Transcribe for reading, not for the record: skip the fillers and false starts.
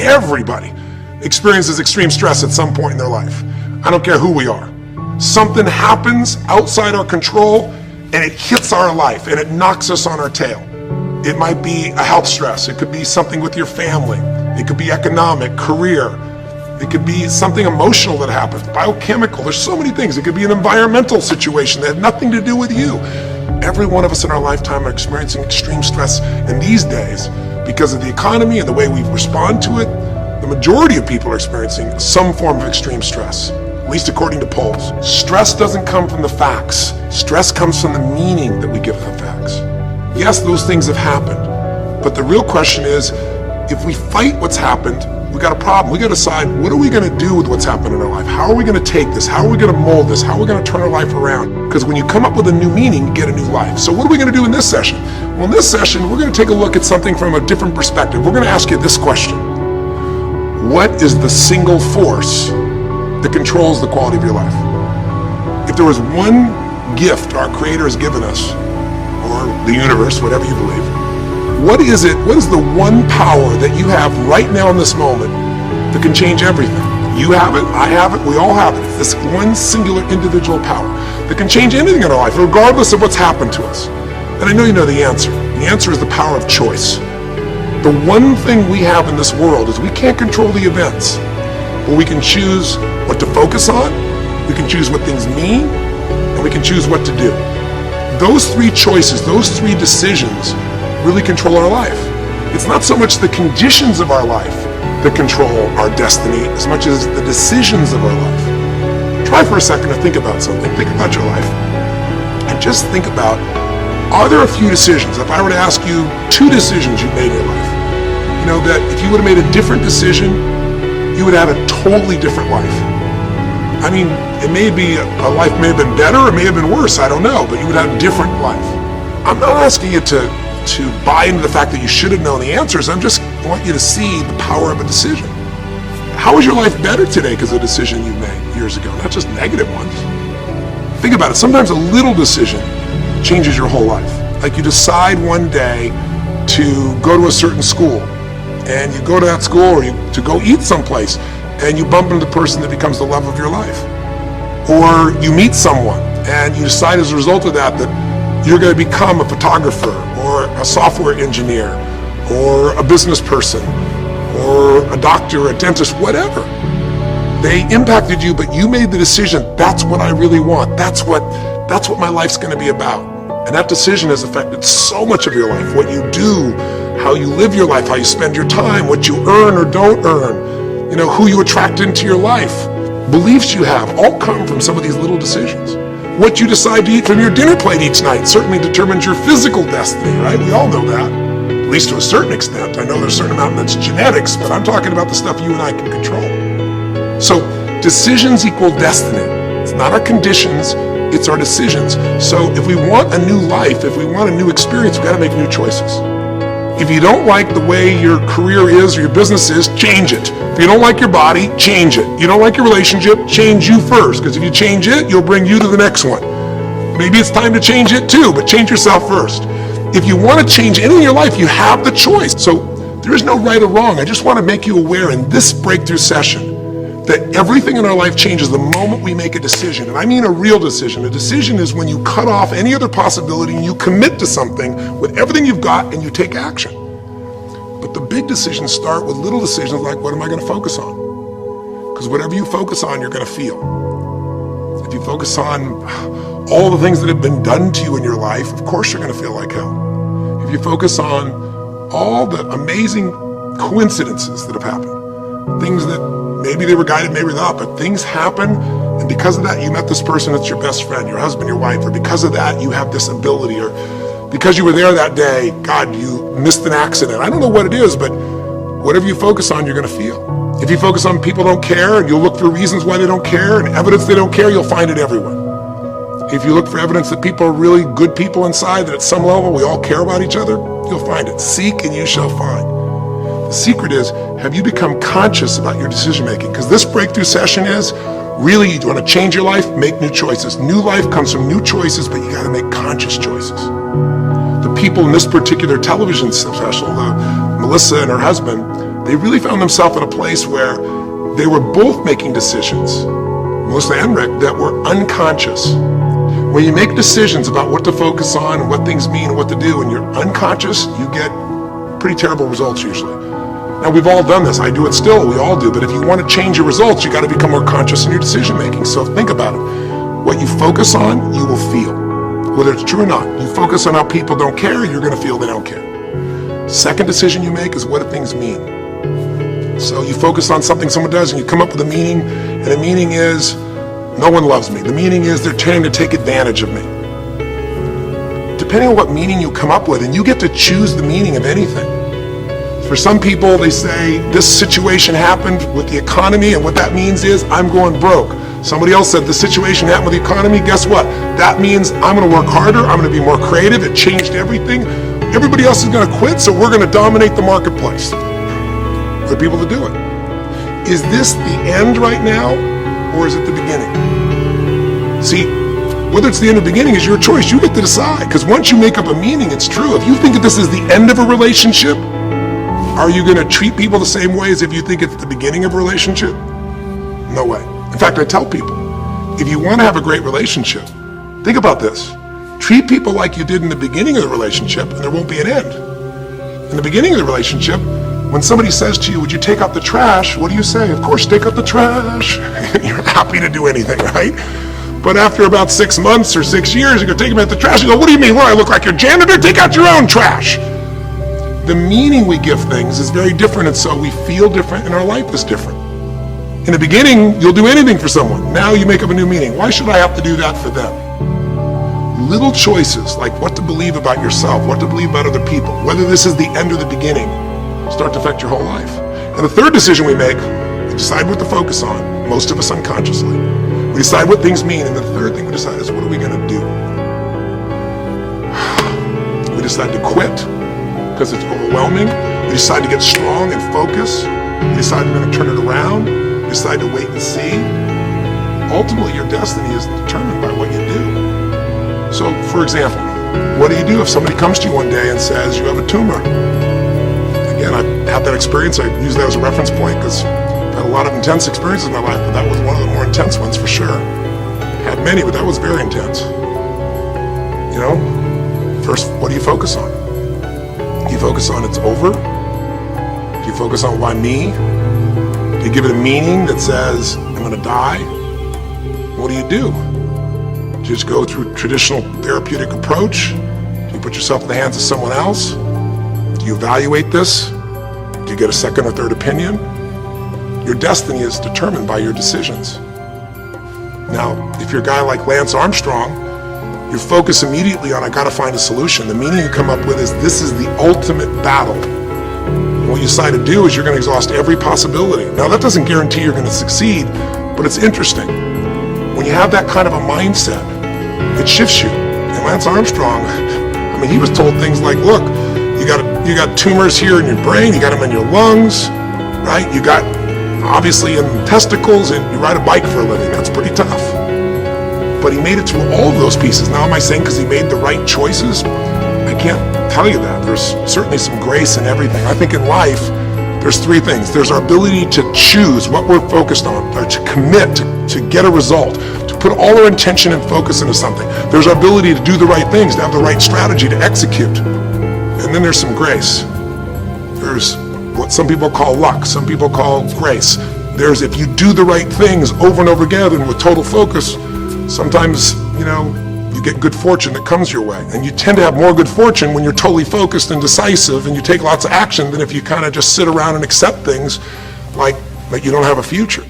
Everybody experiences extreme stress at some point in their life. I don't care who we are. Something happens outside our control and it hits our life and it knocks us on our tail. It might be a health stress. It could be something with your family. It could be economic, career. It could be something emotional that happens, biochemical. There's so many things. It could be an environmental situation that had nothing to do with you. Every one of us in our lifetime are experiencing extreme stress. And these days, because of the economy and the way we respond to it, the majority of people are experiencing some form of extreme stress, at least according to polls. Stress doesn't come from the facts. Stress comes from the meaning that we give the facts. Yes, those things have happened, but the real question is, if we fight what's happened, we got a problem. We got to decide, what are we going to do with what's happened in our life? How are we going to take this? How are we going to mold this? How are we going to turn our life around? Because when you come up with a new meaning, you get a new life. So what are we going to do in this session? Well, in this session, we're going to take a look at something from a different perspective. We're going to ask you this question. What is the single force that controls the quality of your life? If there was one gift our Creator has given us, or the universe, whatever you believe, what is it? What is the one power that you have right now in this moment that can change everything? You have it, I have it, we all have it. It's this one singular individual power that can change anything in our life, regardless of what's happened to us. And I know you know the answer. The answer is the power of choice. The one thing we have in this world is we can't control the events, but we can choose what to focus on, we can choose what things mean, and we can choose what to do. Those three choices, those three decisions really control our life. It's not so much the conditions of our life that control our destiny as much as the decisions of our life. Try for a second to think about something. Think about your life. And just think about, are there a few decisions? If I were to ask you 2 decisions you made in your life, you know that if you would have made a different decision, you would have a totally different life. I mean, it may be, a life may have been better, it may have been worse, I don't know, but you would have a different life. I'm not asking you to buy into the fact that you should have known the answers. I just want you to see the power of a decision. How is your life better today because of a decision you made years ago, not just negative ones? Think about it. Sometimes a little decision changes your whole life. Like you decide one day to go to a certain school, and you go to that school, or to go eat someplace, and you bump into the person that becomes the love of your life. Or you meet someone, and you decide as a result of that you're going to become a photographer, or a software engineer, or a business person, or a doctor, a dentist, whatever. They impacted you, but you made the decision, that's what I really want. That's what my life's going to be about. And that decision has affected so much of your life. What you do, how you live your life, how you spend your time, what you earn or don't earn, you know, who you attract into your life. Beliefs you have all come from some of these little decisions. What you decide to eat from your dinner plate each night certainly determines your physical destiny, right? We all know that, at least to a certain extent. I know there's a certain amount that's genetics, but I'm talking about the stuff you and I can control. So decisions equal destiny. It's not our conditions, it's our decisions. So if we want a new life, if we want a new experience, we've got to make new choices. If you don't like the way your career is or your business is, change it. If you don't like your body, change it. You don't like your relationship, change you first, because if you change it, you'll bring you to the next one. Maybe it's time to change it too, but change yourself first. If you want to change anything in your life, you have the choice. So there is no right or wrong. I just want to make you aware in this breakthrough session that everything in our life changes the moment we make a decision. And I mean a real decision. A decision is when you cut off any other possibility and you commit to something with everything you've got and you take action. But the big decisions start with little decisions like, what am I going to focus on? Because whatever you focus on, you're going to feel. If you focus on all the things that have been done to you in your life, of course you're going to feel like hell. If you focus on all the amazing coincidences that have happened, things that maybe they were guided, maybe not, but things happen, and because of that, you met this person that's your best friend, your husband, your wife, or because of that, you have this ability, or because you were there that day, God, you missed an accident. I don't know what it is, but whatever you focus on, you're going to feel. If you focus on people don't care, and you'll look for reasons why they don't care, and evidence they don't care, you'll find it everywhere. If you look for evidence that people are really good people inside, that at some level we all care about each other, you'll find it. Seek and you shall find. The secret is, have you become conscious about your decision making? Because this breakthrough session is, really, you want to change your life, make new choices. New life comes from new choices, but you got to make conscious choices. The people in this particular television special, Melissa and her husband, they really found themselves in a place where they were both making decisions, Melissa and Rick, that were unconscious. When you make decisions about what to focus on and what things mean and what to do, and you're unconscious, you get pretty terrible results usually. Now, we've all done this. I do it still. We all do. But if you want to change your results, you got to become more conscious in your decision making. So think about it. What you focus on, you will feel, whether it's true or not. You focus on how people don't care, you're going to feel they don't care. Second decision you make is what do things mean. So you focus on something someone does and you come up with a meaning, and the meaning is no one loves me. The meaning is they're trying to take advantage of me. Depending on what meaning you come up with, and you get to choose the meaning of anything. For some people, they say this situation happened with the economy, and what that means is I'm going broke. Somebody else said the situation happened with the economy. Guess what? That means I'm going to work harder. I'm going to be more creative. It changed everything. Everybody else is going to quit, so we're going to dominate the marketplace. For people to do it. Is this the end right now, or is it the beginning? See, whether it's the end or beginning is your choice. You get to decide, because once you make up a meaning, it's true. If you think that this is the end of a relationship, are you going to treat people the same way as if you think it's the beginning of a relationship? No way. In fact, I tell people, if you want to have a great relationship, think about this. Treat people like you did in the beginning of the relationship, and there won't be an end. In the beginning of the relationship, when somebody says to you, would you take out the trash? What do you say? Of course, take out the trash. You're happy to do anything, right? But after about 6 months or 6 years, you go take them out the trash. You go, what do you mean? What, I look like your janitor? Take out your own trash. The meaning we give things is very different, and so we feel different, and our life is different. In the beginning, you'll do anything for someone. Now you make up a new meaning. Why should I have to do that for them? Little choices, like what to believe about yourself, what to believe about other people, whether this is the end or the beginning, start to affect your whole life. And the third decision we make, we decide what to focus on, most of us unconsciously. We decide what things mean, and the third thing we decide is what are we going to do? We decide to quit because it's overwhelming. We decide to get strong and focus. We decide we're going to turn it around. We decide to wait and see. Ultimately, your destiny is determined by what you do. So, for example, what do you do if somebody comes to you one day and says you have a tumor? Again, I had that experience. I use that as a reference point because I've had a lot of intense experiences in my life, but that was one of the more intense ones for sure. Had many, but that was very intense. You know, first, what do you focus on? Do you focus on it's over? Do you focus on why me? Do you give it a meaning that says I'm going to die? What do? Do you just go through traditional therapeutic approach? Do you put yourself in the hands of someone else? Do you evaluate this? Do you get a second or third opinion? Your destiny is determined by your decisions. Now, if you're a guy like Lance Armstrong, you focus immediately on, I gotta find a solution. The meaning you come up with is, this is the ultimate battle. And what you decide to do is you're gonna exhaust every possibility. Now, that doesn't guarantee you're gonna succeed, but it's interesting. When you have that kind of a mindset, it shifts you. And Lance Armstrong, I mean, he was told things like, look, you got tumors here in your brain, you got them in your lungs, right? You got obviously in testicles, and you ride a bike for a living. That's pretty tough. But he made it through all of those pieces. Now, am I saying because he made the right choices? I can't tell you that. There's certainly some grace in everything. I think in life, there's three things. There's our ability to choose what we're focused on, or to commit, to get a result, to put all our intention and focus into something. There's our ability to do the right things, to have the right strategy, to execute. And then there's some grace. There's what some people call luck, some people call grace. There's if you do the right things over and over again and with total focus, sometimes, you get good fortune that comes your way. And you tend to have more good fortune when you're totally focused and decisive and you take lots of action than if you kind of just sit around and accept things like that you don't have a future.